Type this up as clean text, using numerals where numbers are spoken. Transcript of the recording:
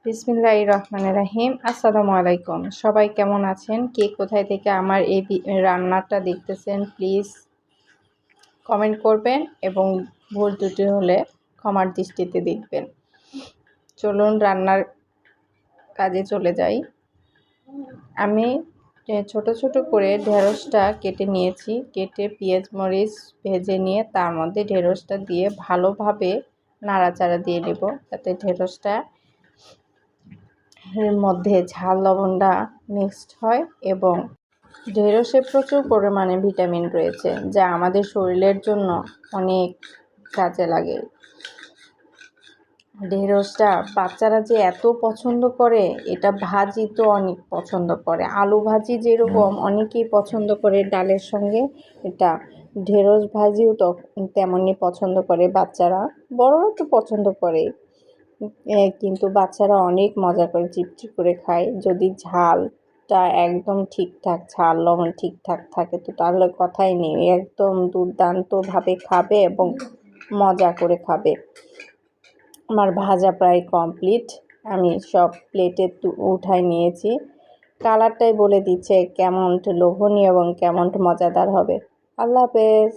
বিসমিল্লাহির রহমানির রহিম। আসসালামু আলাইকুম। সবাই কেমন আছেন? কে কোথায় থেকে আমার এই রান্নাটা দেখতেছেন প্লিজ কমেন্ট করবেন এবং ভুল ত্রুটি হলে ক্ষমার দৃষ্টিতে দেখবেন। চলুন রান্নার কাজে চলে যাই। আমি ছোট ছোট করে ঢেঁড়সটা কেটে নিয়েছি। কেটে পেঁয়াজ মরিচ ভেজে নিয়ে তার মধ্যে ঢেঁড়সটা দিয়ে ভালোভাবে নাড়াচাড়া দিয়ে নেব, যাতে ঢেঁড়সটা এর মধ্যে ঝাল লবণটা মিক্সড হয়। এবং ঢেঁড়সে প্রচুর পরিমাণে ভিটামিন রয়েছে, যা আমাদের শরীরের জন্য অনেক কাজে লাগে। ঢেঁড়সটা বাচ্চারা যে এত পছন্দ করে, এটা ভাজি তো অনেক পছন্দ করে। আলু ভাজি যেরকম অনেকেই পছন্দ করে ডালের সঙ্গে, এটা ঢেঁড়স ভাজিও তো তেমনই পছন্দ করে বাচ্চারা। বড়রা তো পছন্দ করে, কিন্তু বাচ্চারা অনেক মজা করে চিপচিপ করে খায়। যদি ঝালটা একদম ঠিকঠাক, ঝাল লবণ ঠিকঠাক থাকে তো তাহলে কথাই নেই, একদম দুর্দান্তভাবে খাবে এবং মজা করে খাবে। আমার ভাজা প্রায় কমপ্লিট, আমি সব প্লেটে উঠায় নিয়েছি। কালারটাই বলে দিচ্ছে কেমন লোভনীয় এবং কেমন মজাদার হবে। আল্লাহ হাফেজ।